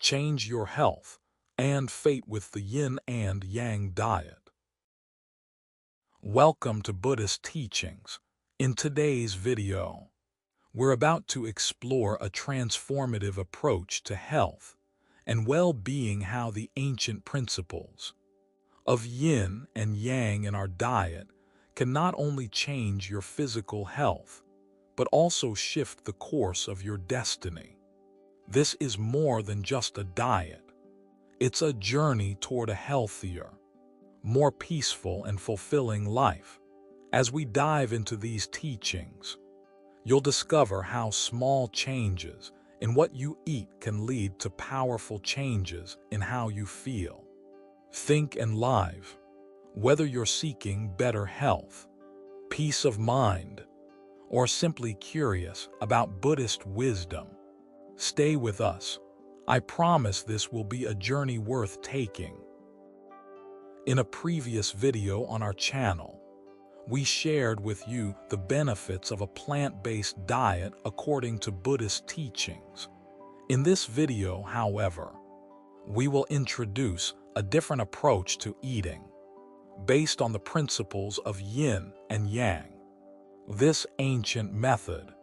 change your health and fate with the Yin and Yang diet. Welcome to Buddhist Teachings. In today's video, we're about to explore a transformative approach to health and well-being, how the ancient principles of Yin and Yang in our diet can not only change your physical health, but also shift the course of your destiny. This is more than just a diet. It's a journey toward a healthier, more peaceful and fulfilling life. As we dive into these teachings, you'll discover how small changes in what you eat can lead to powerful changes in how you feel, think, and live. Whether you're seeking better health, peace of mind, or simply curious about Buddhist wisdom, stay with us. I promise this will be a journey worth taking. In a previous video on our channel, we shared with you the benefits of a plant-based diet according to Buddhist teachings. In this video, however, we will introduce a different approach to eating, based on the principles of Yin and Yang. This ancient method,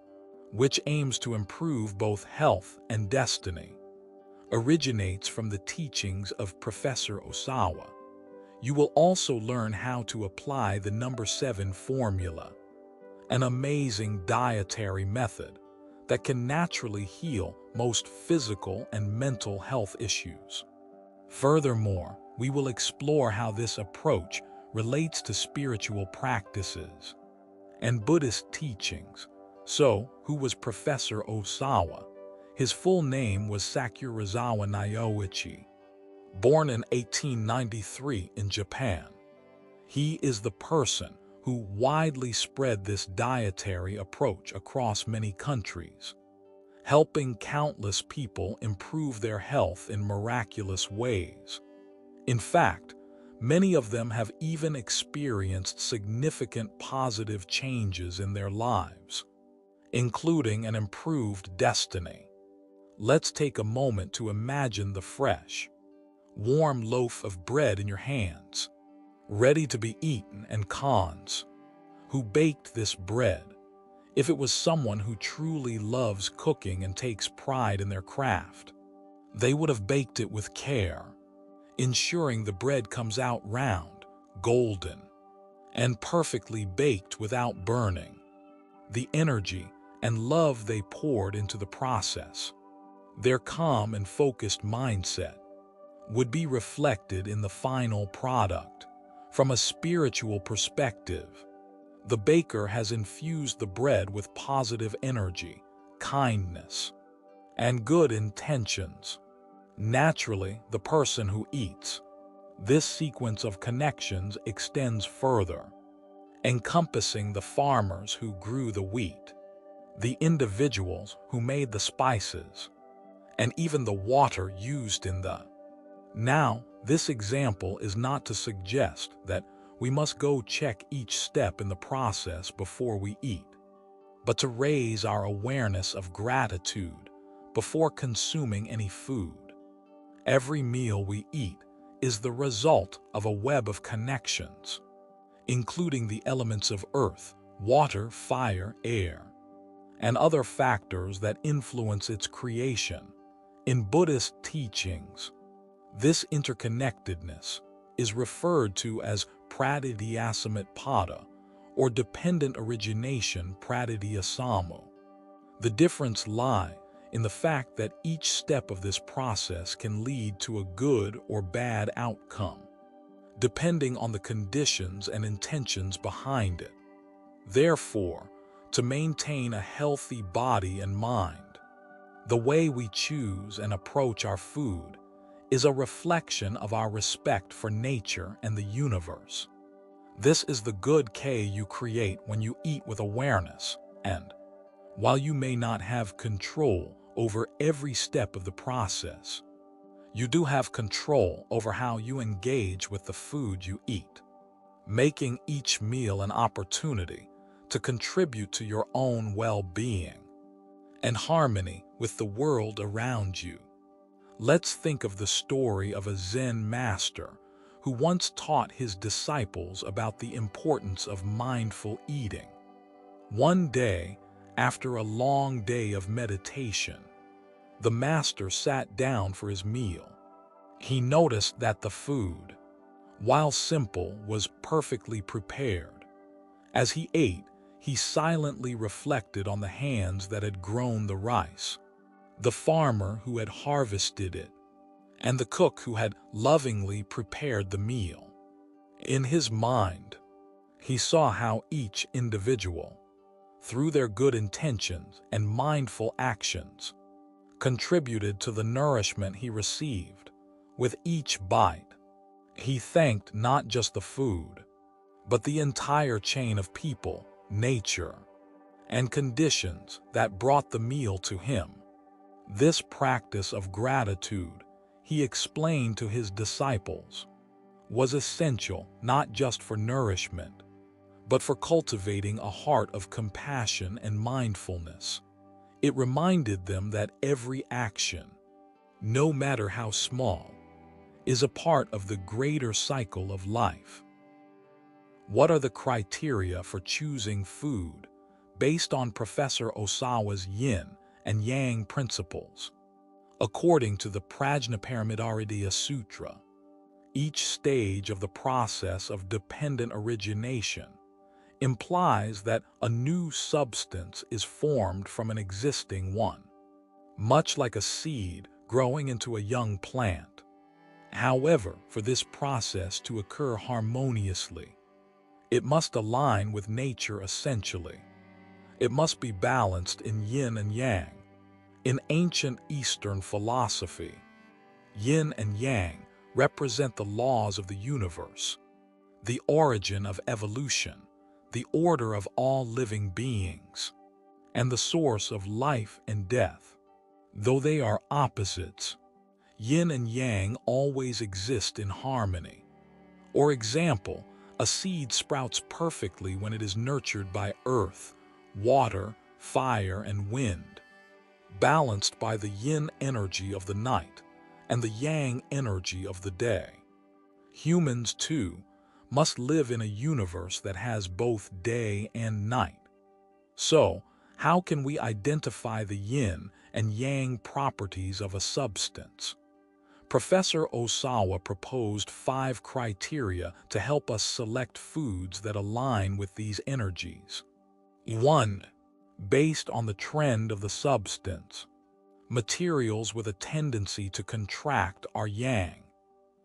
which aims to improve both health and destiny, originates from the teachings of Professor Osawa. You will also learn how to apply the number 7 formula, an amazing dietary method that can naturally heal most physical and mental health issues. Furthermore, we will explore how this approach relates to spiritual practices and Buddhist teachings. So, who was Professor Osawa? His full name was Sakurazawa Nyoichi. Born in 1893 in Japan, he is the person who widely spread this dietary approach across many countries, helping countless people improve their health in miraculous ways. In fact, many of them have even experienced significant positive changes in their lives, including an improved destiny. Let's take a moment to imagine the fresh, warm loaf of bread in your hands, ready to be eaten, and Khans, who baked this bread. If it was someone who truly loves cooking and takes pride in their craft, they would have baked it with care, ensuring the bread comes out round, golden, and perfectly baked without burning. The energy and love they poured into the process, their calm and focused mindset, would be reflected in the final product. From a spiritual perspective, the baker has infused the bread with positive energy, kindness, and good intentions. Naturally, the person who eats, this sequence of connections extends further, encompassing the farmers who grew the wheat, the individuals who made the spices, and even the water used in the. Now, this example is not to suggest that we must go check each step in the process before we eat, but to raise our awareness of gratitude before consuming any food. Every meal we eat is the result of a web of connections, including the elements of earth, water, fire, air, and other factors that influence its creation. In Buddhist teachings, this interconnectedness is referred to as pratityasamutpada, or dependent origination pratityasamu. The difference lies in the fact that each step of this process can lead to a good or bad outcome, depending on the conditions and intentions behind it. Therefore, to maintain a healthy body and mind, the way we choose and approach our food is a reflection of our respect for nature and the universe. This is the good you create when you eat with awareness, and while you may not have control over every step of the process, you do have control over how you engage with the food you eat, making each meal an opportunity to contribute to your own well-being and harmony with the world around you. Let's think of the story of a Zen master who once taught his disciples about the importance of mindful eating. One day, after a long day of meditation, the master sat down for his meal. He noticed that the food, while simple, was perfectly prepared. As he ate, he silently reflected on the hands that had grown the rice, the farmer who had harvested it, and the cook who had lovingly prepared the meal. In his mind, he saw how each individual, through their good intentions and mindful actions, contributed to the nourishment he received. With each bite, he thanked not just the food, but the entire chain of people, nature, and conditions that brought the meal to him. This practice of gratitude, he explained to his disciples, was essential not just for nourishment, but for cultivating a heart of compassion and mindfulness. It reminded them that every action, no matter how small, is a part of the greater cycle of life. What are the criteria for choosing food based on Professor Osawa's Yin and Yang principles? According to the Prajnaparamita Sutra, each stage of the process of dependent origination implies that a new substance is formed from an existing one, much like a seed growing into a young plant. However, for this process to occur harmoniously, it must align with nature essentially. It must be balanced in yin and yang. In ancient Eastern philosophy, yin and yang represent the laws of the universe, the origin of evolution, the order of all living beings, and the source of life and death. Though they are opposites, yin and yang always exist in harmony. For example, a seed sprouts perfectly when it is nurtured by earth, water, fire, and wind, balanced by the yin energy of the night and the yang energy of the day. Humans, too, must live in a universe that has both day and night. So, how can we identify the yin and yang properties of a substance? Professor Osawa proposed 5 criteria to help us select foods that align with these energies. 1. Based on the trend of the substance, materials with a tendency to contract are yang.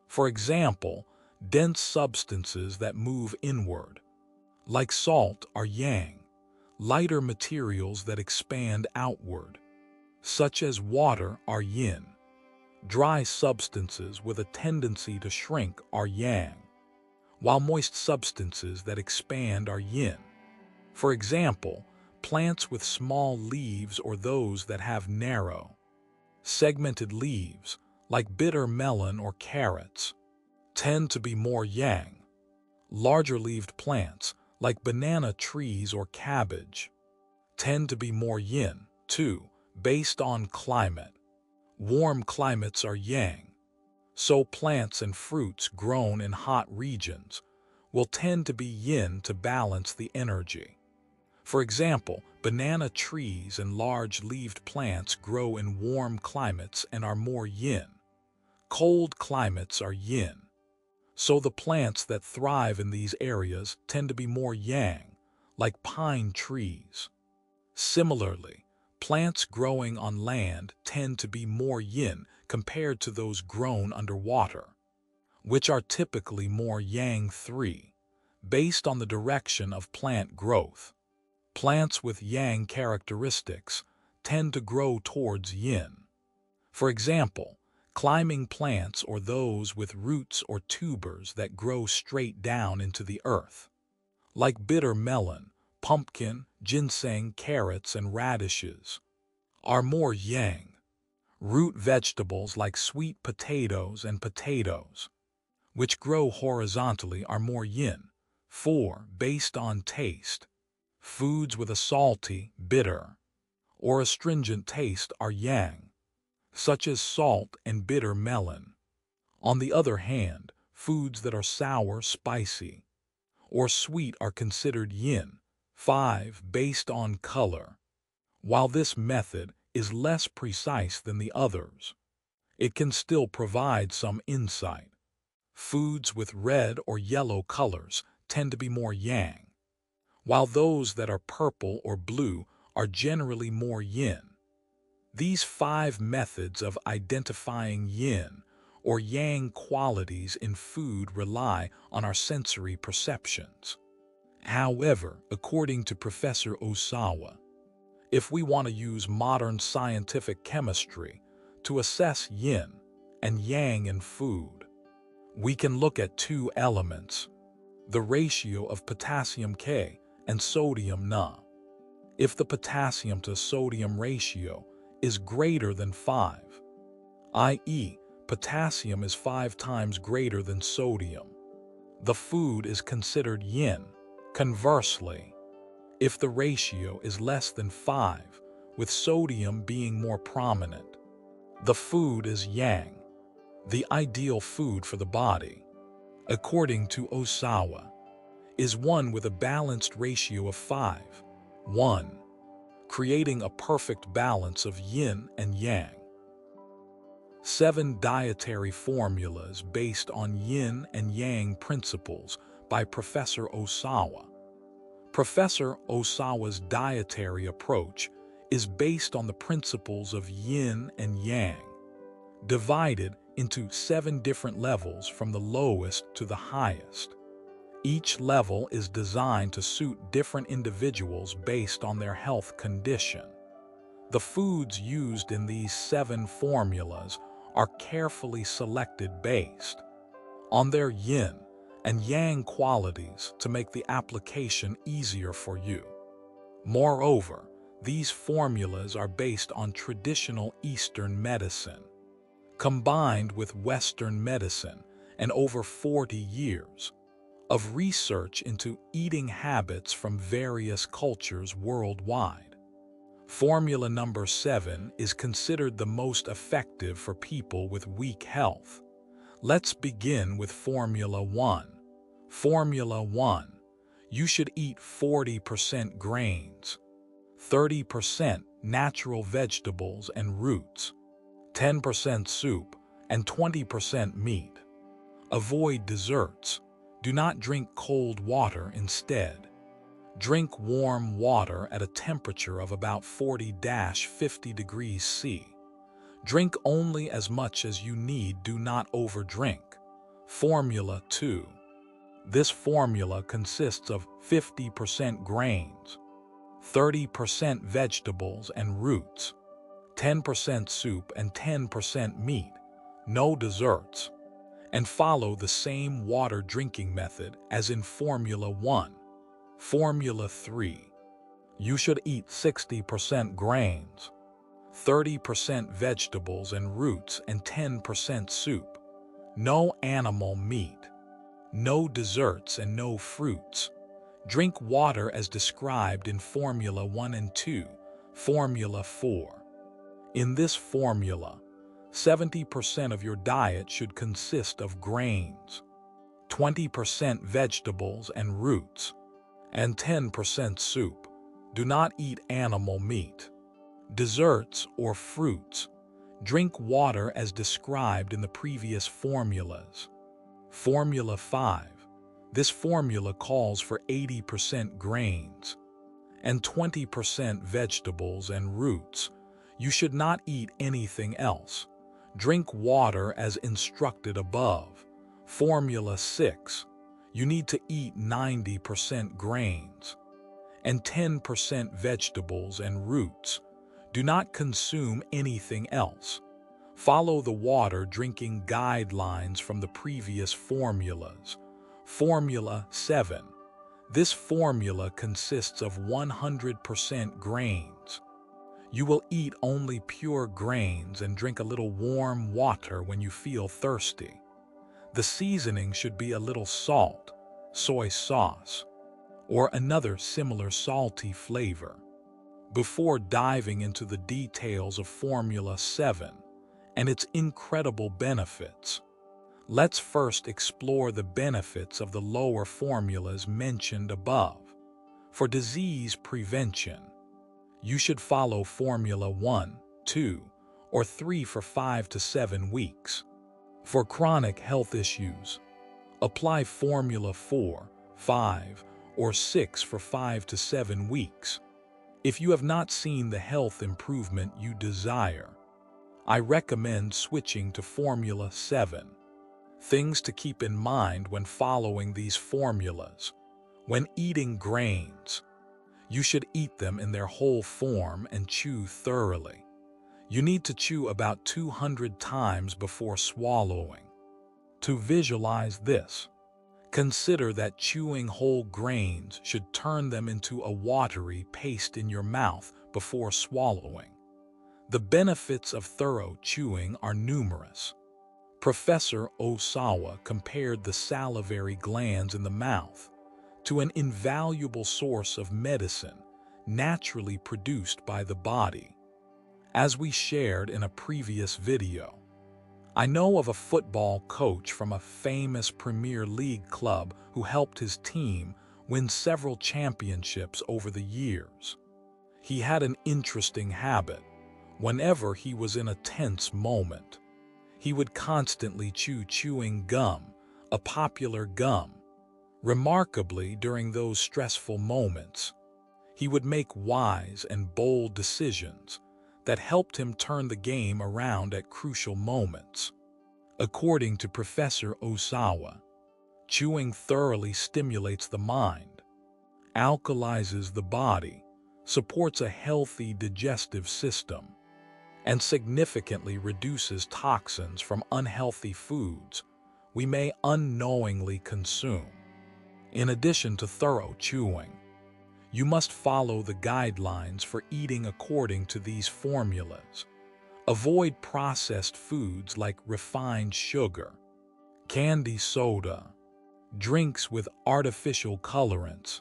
For example, dense substances that move inward, like salt, are yang. Lighter materials that expand outward, such as water, are yin. Dry substances with a tendency to shrink are yang, while moist substances that expand are yin. For example, plants with small leaves or those that have narrow, segmented leaves, like bitter melon or carrots, tend to be more yang. Larger-leaved plants, like banana trees or cabbage, tend to be more yin. 2. Based on climate. Warm climates are yang, so plants and fruits grown in hot regions will tend to be yin to balance the energy. For example, banana trees and large-leaved plants grow in warm climates and are more yin. Cold climates are yin, so the plants that thrive in these areas tend to be more yang, like pine trees. Similarly, plants growing on land tend to be more yin compared to those grown underwater, which are typically more yang. 3. Based on the direction of plant growth. Plants with yang characteristics tend to grow towards yin. For example, climbing plants or those with roots or tubers that grow straight down into the earth, like bitter melon, pumpkin, ginseng, carrots, and radishes, are more yang. Root vegetables like sweet potatoes and potatoes, which grow horizontally, are more yin. 4. Based on taste. Foods with a salty, bitter, or astringent taste are yang. such as salt and bitter melon. On the other hand, foods that are sour, spicy, or sweet are considered yin. 5. Based on color. While this method is less precise than the others, it can still provide some insight. Foods with red or yellow colors tend to be more yang, while those that are purple or blue are generally more yin. These 5 methods of identifying yin or yang qualities in food rely on our sensory perceptions. However, according to Professor Osawa, if we want to use modern scientific chemistry to assess yin and yang in food, we can look at 2 elements, the ratio of potassium K and sodium Na. If the potassium to sodium ratio is greater than 5, i.e., potassium is 5 times greater than sodium, the food is considered yin. Conversely, if the ratio is less than 5, with sodium being more prominent, the food is yang, the ideal food for the body. According to Osawa, is one with a balanced ratio of 5:1, creating a perfect balance of yin and yang. 7 dietary formulas based on yin and yang principles by Professor Osawa. Professor Osawa's dietary approach is based on the principles of yin and yang, divided into 7 different levels from the lowest to the highest. Each level is designed to suit different individuals based on their health condition. The foods used in these 7 formulas are carefully selected based on their yin and yang qualities to make the application easier for you. Moreover, these formulas are based on traditional Eastern medicine, combined with Western medicine and over 40 years of research into eating habits from various cultures worldwide. Formula number 7 is considered the most effective for people with weak health. Let's begin with Formula 1. Formula 1. You should eat 40% grains, 30% natural vegetables and roots, 10% soup, and 20% meat. Avoid desserts. Do not drink cold water instead. Drink warm water at a temperature of about 40-50 degrees C. Drink only as much as you need. Do not overdrink. Formula 2. This formula consists of 50% grains, 30% vegetables and roots, 10% soup and 10% meat, no desserts, and follow the same water drinking method as in Formula 1. Formula 3. You should eat 60% grains, 30% vegetables and roots and 10% soup, no animal meat, no desserts and no fruits. Drink water as described in Formula 1 and 2. Formula 4. In this formula, 70% of your diet should consist of grains, 20% vegetables and roots, and 10% soup. Do not eat animal meat, desserts, or fruits. Drink water as described in the previous formulas. Formula 5. This formula calls for 80% grains and 20% vegetables and roots. You should not eat anything else. Drink water as instructed above. Formula 6. You need to eat 90% grains and 10% vegetables and roots. Do not consume anything else. Follow the water drinking guidelines from the previous formulas. Formula 7. This formula consists of 100% grains. You will eat only pure grains and drink a little warm water when you feel thirsty. The seasoning should be a little salt, soy sauce, or another similar salty flavor. Before diving into the details of Formula 7, and its incredible benefits. Let's first explore the benefits of the lower formulas mentioned above. For disease prevention, you should follow Formula 1, 2, or 3 for 5 to 7 weeks. For chronic health issues, apply Formula 4, 5, or 6 for 5 to 7 weeks. If you have not seen the health improvement you desire, I recommend switching to Formula 7. Things to keep in mind when following these formulas. When eating grains, you should eat them in their whole form and chew thoroughly. You need to chew about 200 times before swallowing. To visualize this, consider that chewing whole grains should turn them into a watery paste in your mouth before swallowing. The benefits of thorough chewing are numerous. Professor Osawa compared the salivary glands in the mouth to an invaluable source of medicine naturally produced by the body. As we shared in a previous video, I know of a football coach from a famous Premier League club who helped his team win several championships over the years. He had an interesting habit. Whenever he was in a tense moment, he would constantly chew chewing gum, a popular gum. Remarkably, during those stressful moments, he would make wise and bold decisions that helped him turn the game around at crucial moments. According to Professor Osawa, chewing thoroughly stimulates the mind, alkalizes the body, supports a healthy digestive system, and significantly reduces toxins from unhealthy foods we may unknowingly consume. In addition to thorough chewing, you must follow the guidelines for eating according to these formulas. Avoid processed foods like refined sugar, candy soda, drinks with artificial colorants,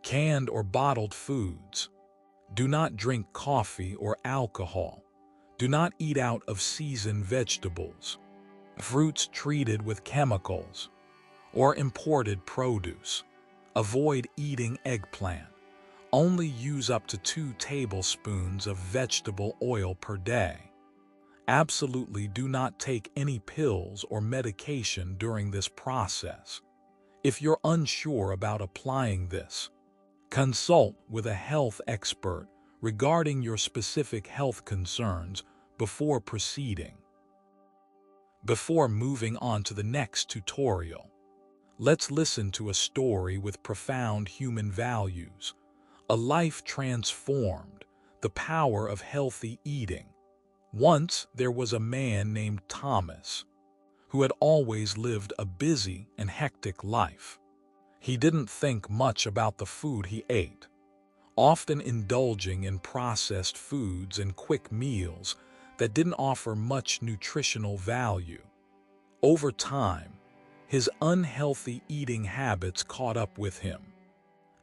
canned or bottled foods. Do not drink coffee or alcohol. Do not eat out of seasoned vegetables, fruits treated with chemicals, or imported produce. Avoid eating eggplant. Only use up to 2 tablespoons of vegetable oil per day. Absolutely do not take any pills or medication during this process. If you're unsure about applying this, consult with a health expert regarding your specific health concerns before proceeding. Before moving on to the next tutorial, let's listen to a story with profound human values, a life transformed, the power of healthy eating. Once there was a man named Thomas who had always lived a busy and hectic life. He didn't think much about the food he ate, often indulging in processed foods and quick meals that didn't offer much nutritional value. Over time, his unhealthy eating habits caught up with him,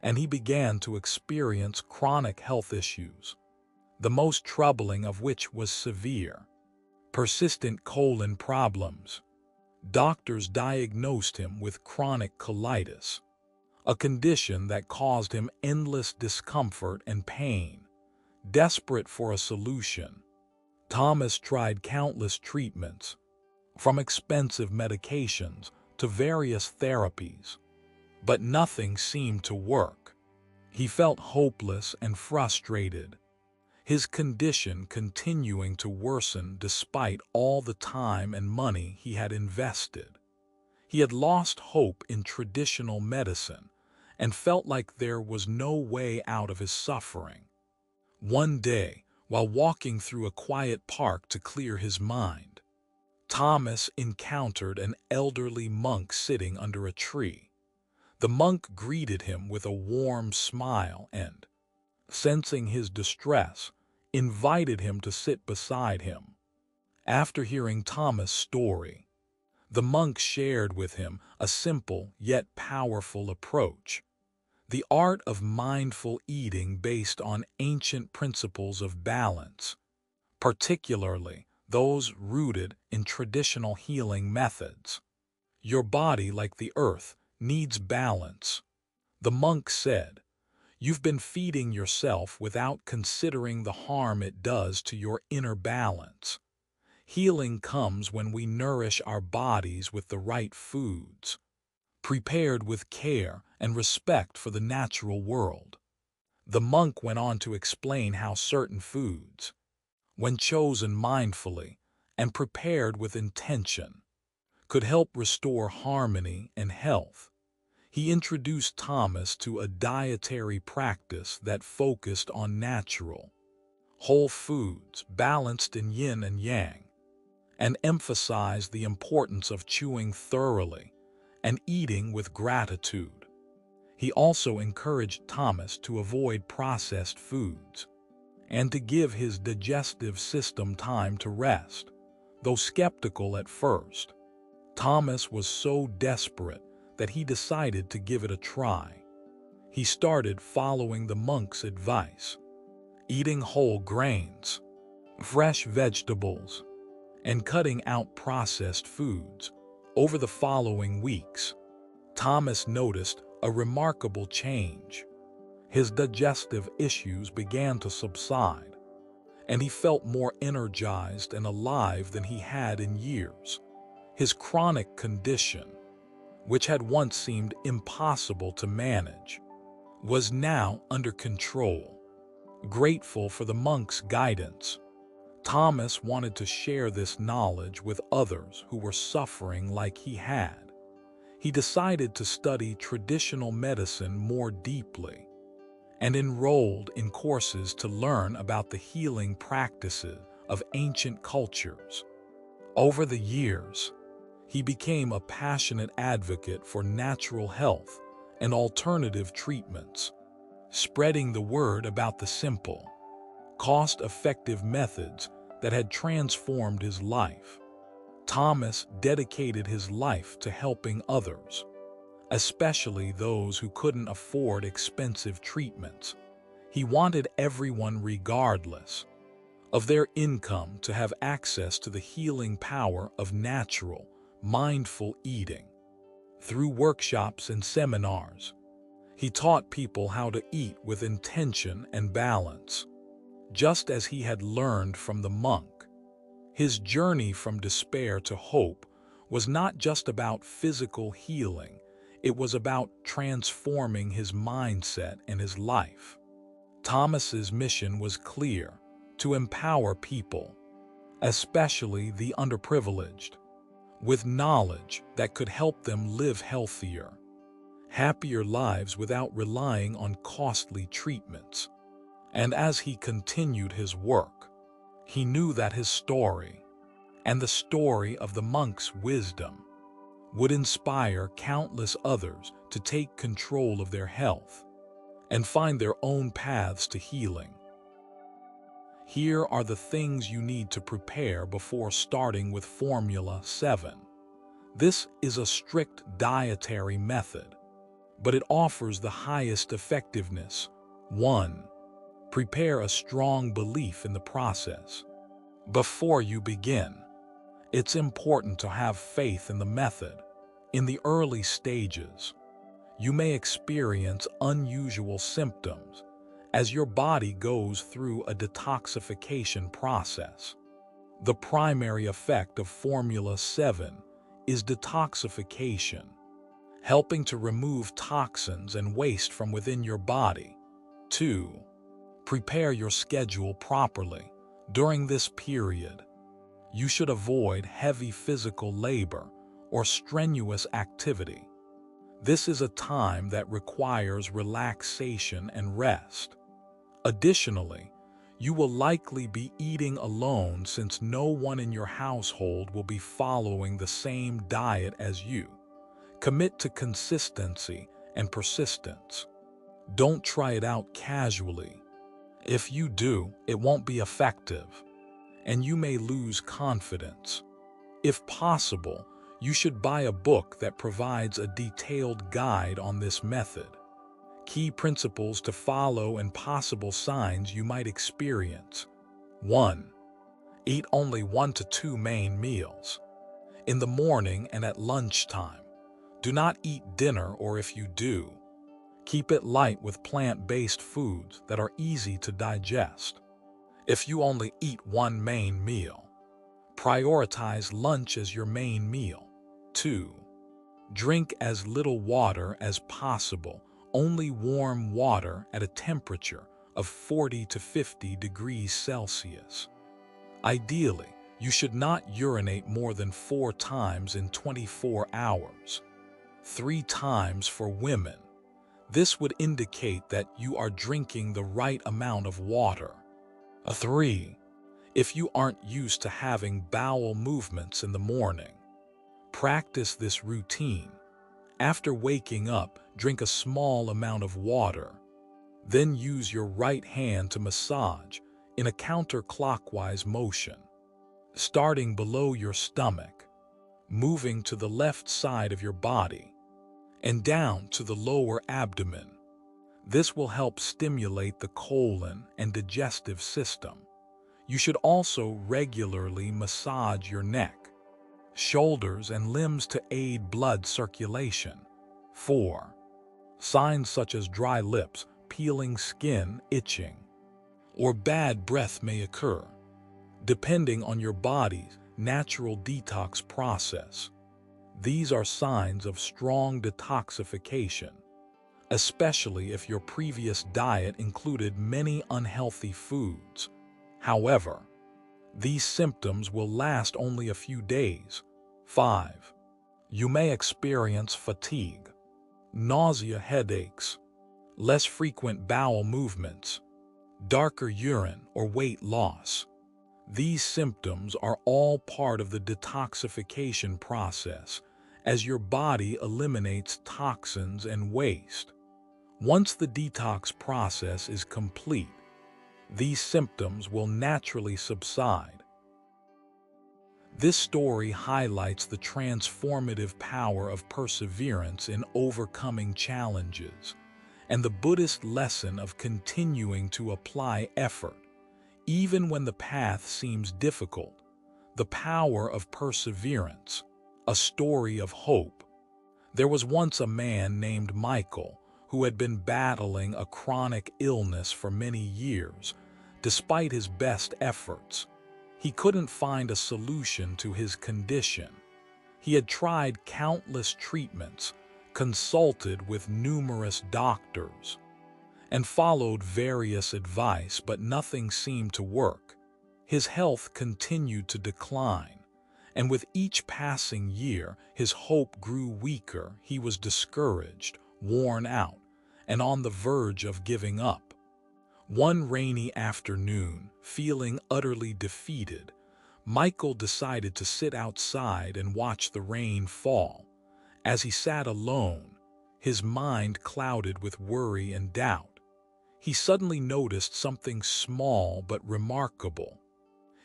and he began to experience chronic health issues, the most troubling of which was severe, persistent colon problems. Doctors diagnosed him with chronic colitis, a condition that caused him endless discomfort and pain. Desperate for a solution, Thomas tried countless treatments, from expensive medications to various therapies, but nothing seemed to work. He felt hopeless and frustrated, his condition continuing to worsen despite all the time and money he had invested. He had lost hope in traditional medicine and felt like there was no way out of his suffering. One day, while walking through a quiet park to clear his mind, Thomas encountered an elderly monk sitting under a tree. The monk greeted him with a warm smile and, sensing his distress, invited him to sit beside him. After hearing Thomas' story, the monk shared with him a simple yet powerful approach, the art of mindful eating based on ancient principles of balance, particularly those rooted in traditional healing methods. Your body, like the earth, needs balance. The monk said, "You've been feeding yourself without considering the harm it does to your inner balance." Healing comes when we nourish our bodies with the right foods, prepared with care and respect for the natural world. The monk went on to explain how certain foods, when chosen mindfully and prepared with intention, could help restore harmony and health. He introduced Thomas to a dietary practice that focused on natural, whole foods balanced in yin and yang, and emphasized the importance of chewing thoroughly and eating with gratitude. He also encouraged Thomas to avoid processed foods and to give his digestive system time to rest. Though skeptical at first, Thomas was so desperate that he decided to give it a try. He started following the monk's advice, eating whole grains, fresh vegetables, and cutting out processed foods. Over the following weeks, Thomas noticed a remarkable change. His digestive issues began to subside, and he felt more energized and alive than he had in years. His chronic condition, which had once seemed impossible to manage, was now under control. Grateful for the monk's guidance, Thomas wanted to share this knowledge with others who were suffering like he had. He decided to study traditional medicine more deeply and enrolled in courses to learn about the healing practices of ancient cultures. Over the years, he became a passionate advocate for natural health and alternative treatments, spreading the word about the simple, cost-effective methods that had transformed his life. Thomas dedicated his life to helping others, especially those who couldn't afford expensive treatments. He wanted everyone, regardless of their income, to have access to the healing power of natural, mindful eating. Through workshops and seminars, he taught people how to eat with intention and balance, just as he had learned from the monk. His journey from despair to hope was not just about physical healing, it was about transforming his mindset and his life. Thomas's mission was clear: to empower people, especially the underprivileged, with knowledge that could help them live healthier, happier lives without relying on costly treatments. And as he continued his work, he knew that his story, and the story of the monk's wisdom, would inspire countless others to take control of their health and find their own paths to healing. Here are the things you need to prepare before starting with Formula 7. This is a strict dietary method, but it offers the highest effectiveness. 1. Prepare a strong belief in the process. Before you begin, it's important to have faith in the method. In the early stages, you may experience unusual symptoms as your body goes through a detoxification process. The primary effect of Formula 7 is detoxification, helping to remove toxins and waste from within your body. 2. Prepare your schedule properly. During this period, you should avoid heavy physical labor or strenuous activity. This is a time that requires relaxation and rest. Additionally, you will likely be eating alone since no one in your household will be following the same diet as you. Commit to consistency and persistence. Don't try it out casually. If you do, it won't be effective, and you may lose confidence. If possible, you should buy a book that provides a detailed guide on this method. Key principles to follow and possible signs you might experience. 1. Eat only 1 to 2 main meals. In the morning and at lunchtime. Do not eat dinner, or if you do, keep it light with plant-based foods that are easy to digest. If you only eat one main meal, prioritize lunch as your main meal. 2. Drink as little water as possible, only warm water at a temperature of 40 to 50 degrees Celsius. Ideally, you should not urinate more than 4 times in 24 hours, 3 times for women. This would indicate that you are drinking the right amount of water. 3. If you aren't used to having bowel movements in the morning, practice this routine. After waking up, drink a small amount of water. Then use your right hand to massage in a counterclockwise motion, starting below your stomach, moving to the left side of your body, and down to the lower abdomen. This will help stimulate the colon and digestive system. You should also regularly massage your neck, shoulders, and limbs to aid blood circulation. 4. Signs such as dry lips, peeling skin, itching, or bad breath may occur, depending on your body's natural detox process. These are signs of strong detoxification, especially if your previous diet included many unhealthy foods. However, these symptoms will last only a few days. 5. You may experience fatigue, nausea, headaches, less frequent bowel movements, darker urine, or weight loss. These symptoms are all part of the detoxification process as your body eliminates toxins and waste. Once the detox process is complete, these symptoms will naturally subside. This story highlights the transformative power of perseverance in overcoming challenges and the Buddhist lesson of continuing to apply effort, even when the path seems difficult. The power of perseverance, a story of hope. There was once a man named Michael who had been battling a chronic illness for many years. Despite his best efforts, he couldn't find a solution to his condition. He had tried countless treatments, consulted with numerous doctors, and followed various advice, but nothing seemed to work. His health continued to decline, and with each passing year, his hope grew weaker. He was discouraged, worn out, and on the verge of giving up. One rainy afternoon, feeling utterly defeated, Michael decided to sit outside and watch the rain fall. As he sat alone, his mind clouded with worry and doubt, he suddenly noticed something small but remarkable.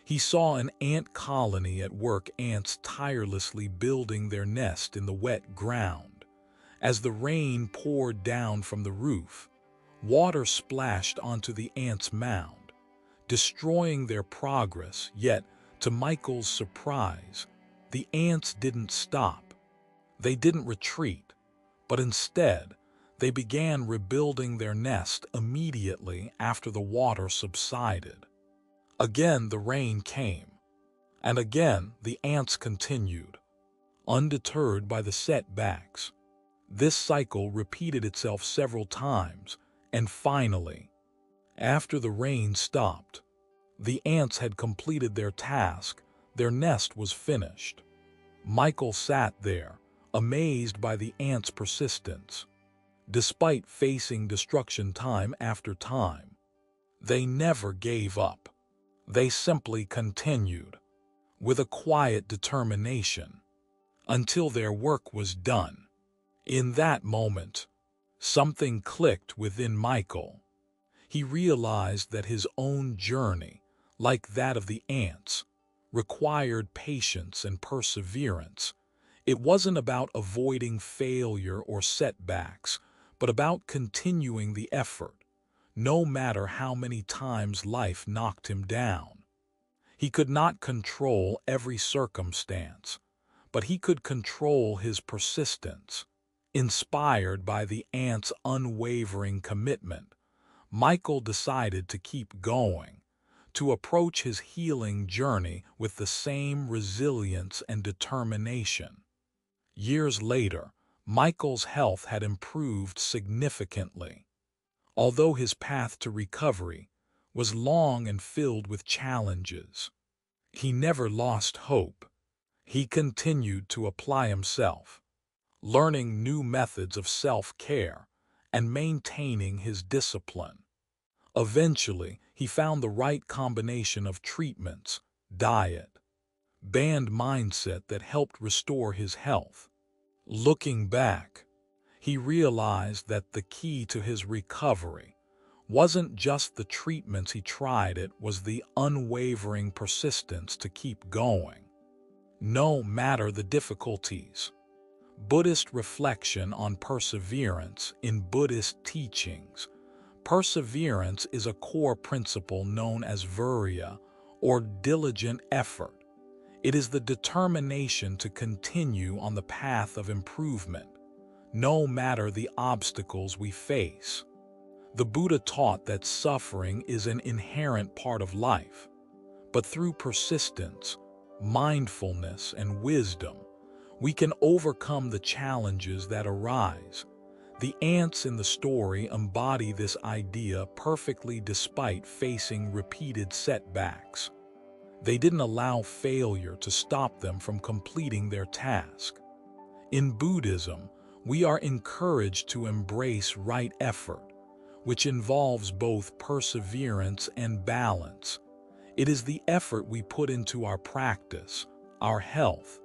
He saw an ant colony at work, ants tirelessly building their nest in the wet ground. As the rain poured down from the roof, water splashed onto the ants' mound, destroying their progress. Yet, to Michael's surprise, the ants didn't stop. They didn't retreat, but instead, they began rebuilding their nest immediately after the water subsided. Again the rain came, and again the ants continued, undeterred by the setbacks. This cycle repeated itself several times, and finally, after the rain stopped, the ants had completed their task. Their nest was finished. Michael sat there, amazed by the ants' persistence. Despite facing destruction time after time, they never gave up. They simply continued, with a quiet determination, until their work was done. In that moment, something clicked within Michael. He realized that his own journey, like that of the ants, required patience and perseverance. It wasn't about avoiding failure or setbacks, but about continuing the effort, no matter how many times life knocked him down. He could not control every circumstance, but he could control his persistence. Inspired by the ant's unwavering commitment, Michael decided to keep going, to approach his healing journey with the same resilience and determination. Years later, Michael's health had improved significantly. Although his path to recovery was long and filled with challenges, he never lost hope. He continued to apply himself, learning new methods of self-care and maintaining his discipline. Eventually, he found the right combination of treatments, diet, and mindset that helped restore his health. Looking back, he realized that the key to his recovery wasn't just the treatments he tried, it was the unwavering persistence to keep going, no matter the difficulties. Buddhist reflection on perseverance in Buddhist teachings. Perseverance is a core principle known as virya, or diligent effort. It is the determination to continue on the path of improvement, no matter the obstacles we face. The Buddha taught that suffering is an inherent part of life, but through persistence, mindfulness, and wisdom, we can overcome the challenges that arise. The ants in the story embody this idea perfectly despite facing repeated setbacks. They didn't allow failure to stop them from completing their task. In Buddhism, we are encouraged to embrace right effort, which involves both perseverance and balance. It is the effort we put into our practice, our health,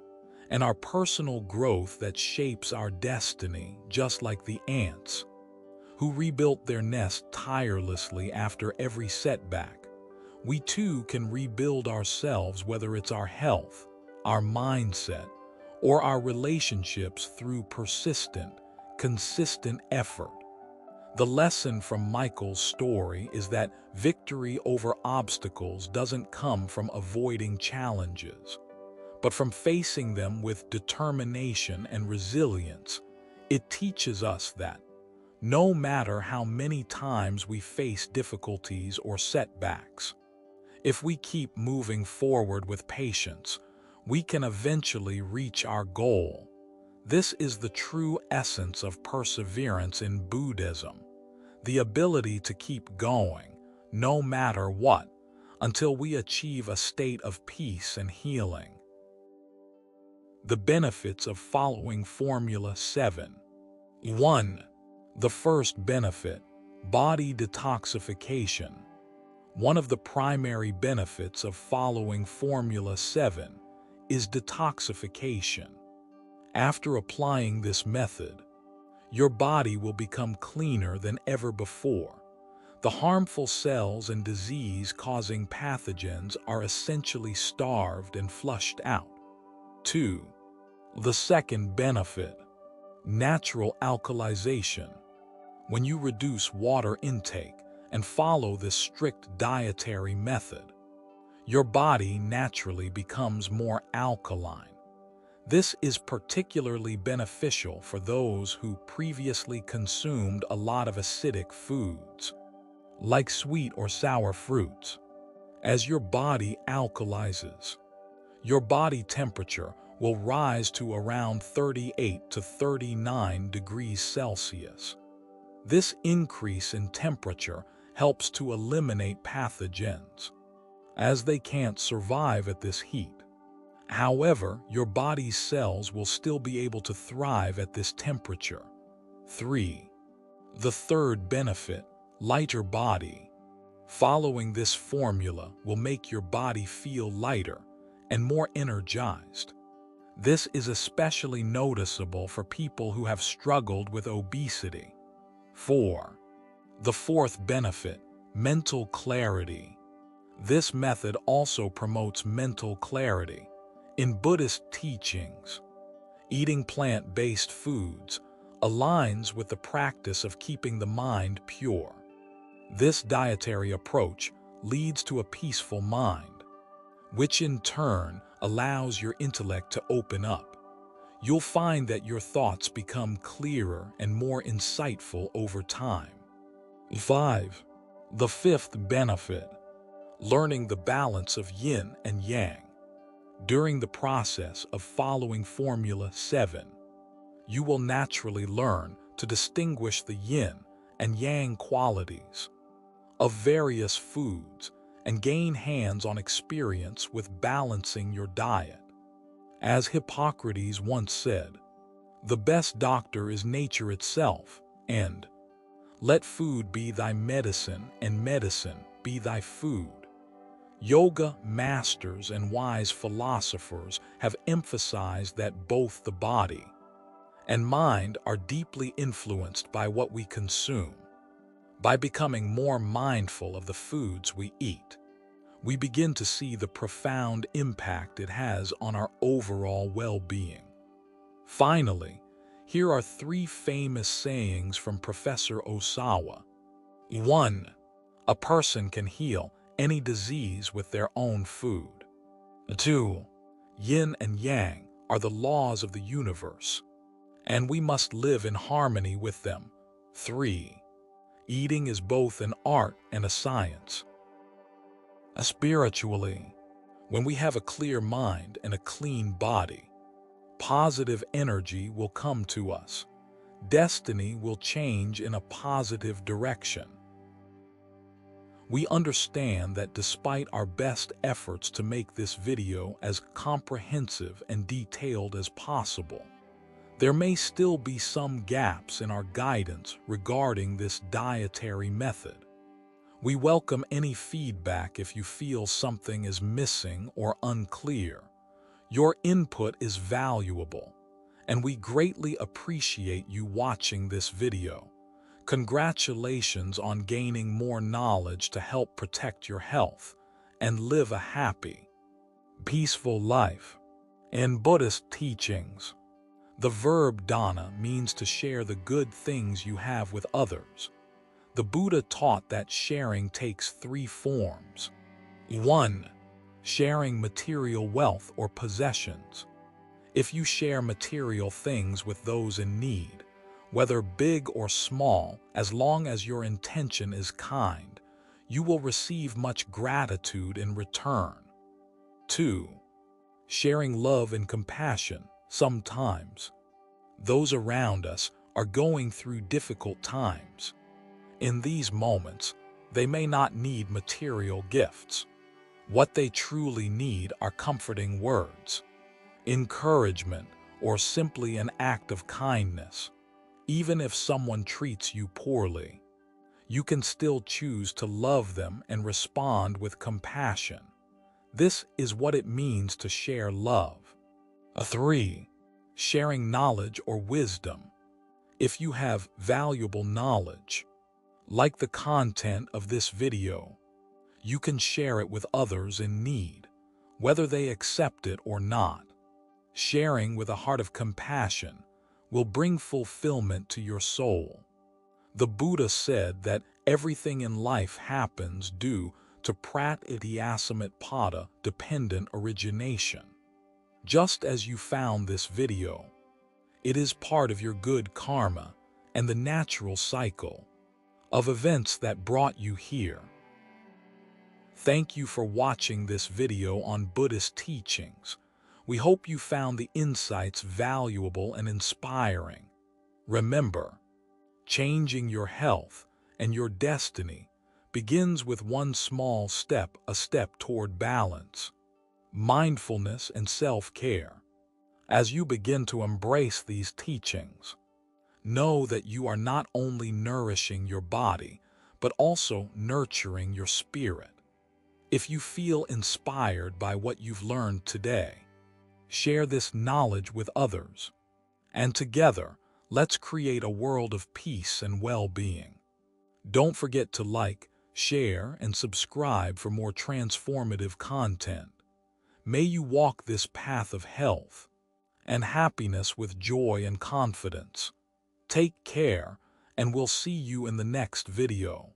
and our personal growth that shapes our destiny, just like the ants, who rebuilt their nest tirelessly after every setback. We too can rebuild ourselves, whether it's our health, our mindset, or our relationships through persistent, consistent effort. The lesson from Michael's story is that victory over obstacles doesn't come from avoiding challenges, but from facing them with determination and resilience. It teaches us that no matter how many times we face difficulties or setbacks, if we keep moving forward with patience, we can eventually reach our goal. This is the true essence of perseverance in Buddhism, the ability to keep going, no matter what, until we achieve a state of peace and healing. The benefits of following Formula 7. 1. The first benefit, body detoxification. One of the primary benefits of following Formula 7 is detoxification. After applying this method, your body will become cleaner than ever before. The harmful cells and disease-causing pathogens are essentially starved and flushed out. 2. The second benefit, natural alkalization. When you reduce water intake and follow this strict dietary method, your body naturally becomes more alkaline. This is particularly beneficial for those who previously consumed a lot of acidic foods, like sweet or sour fruits. As your body alkalizes, your body temperature will rise to around 38 to 39 degrees Celsius. This increase in temperature helps to eliminate pathogens, as they can't survive at this heat. However, your body's cells will still be able to thrive at this temperature. 3. The third benefit, lighter body. Following this formula will make your body feel lighter and more energized. This is especially noticeable for people who have struggled with obesity. 4. The fourth benefit, mental clarity. This method also promotes mental clarity. In Buddhist teachings, eating plant-based foods aligns with the practice of keeping the mind pure. This dietary approach leads to a peaceful mind. which in turn allows your intellect to open up. You'll find that your thoughts become clearer and more insightful over time. 5. The fifth benefit: learning the balance of yin and yang. During the process of following Formula 7, you will naturally learn to distinguish the yin and yang qualities of various foods and gain hands-on experience with balancing your diet. As Hippocrates once said, "The best doctor is nature itself," and "Let food be thy medicine and medicine be thy food." Yoga masters and wise philosophers have emphasized that both the body and mind are deeply influenced by what we consume. By becoming more mindful of the foods we eat, we begin to see the profound impact it has on our overall well-being. Finally, here are 3 famous sayings from Professor Osawa. 1. A person can heal any disease with their own food. 2. Yin and Yang are the laws of the universe, and we must live in harmony with them. 3. Eating is both an art and a science. Spiritually, when we have a clear mind and a clean body, positive energy will come to us. Destiny will change in a positive direction. We understand that despite our best efforts to make this video as comprehensive and detailed as possible, there may still be some gaps in our guidance regarding this dietary method. We welcome any feedback if you feel something is missing or unclear. Your input is valuable, and we greatly appreciate you watching this video. Congratulations on gaining more knowledge to help protect your health and live a happy, peaceful life. In Buddhist teachings, the verb dana means to share the good things you have with others. The Buddha taught that sharing takes 3 forms. 1. Sharing material wealth or possessions. If you share material things with those in need, whether big or small, as long as your intention is kind, you will receive much gratitude in return. 2. Sharing love and compassion. Sometimes, those around us are going through difficult times. In these moments, they may not need material gifts. What they truly need are comforting words, encouragement, or simply an act of kindness. Even if someone treats you poorly, you can still choose to love them and respond with compassion. This is what it means to share love. 3. Sharing knowledge or wisdom. If you have valuable knowledge, like the content of this video, you can share it with others in need, whether they accept it or not. Sharing with a heart of compassion will bring fulfillment to your soul. The Buddha said that everything in life happens due to pratityasamutpada dependent origination. Just as you found this video, it is part of your good karma and the natural cycle of events that brought you here. Thank you for watching this video on Buddhist teachings. We hope you found the insights valuable and inspiring. Remember, changing your health and your destiny begins with one small step, a step toward balance, mindfulness, and self-care. As you begin to embrace these teachings, know that you are not only nourishing your body, but also nurturing your spirit. If you feel inspired by what you've learned today, share this knowledge with others, and together, let's create a world of peace and well-being. Don't forget to like, share, and subscribe for more transformative content. May you walk this path of health and happiness with joy and confidence. Take care, and we'll see you in the next video.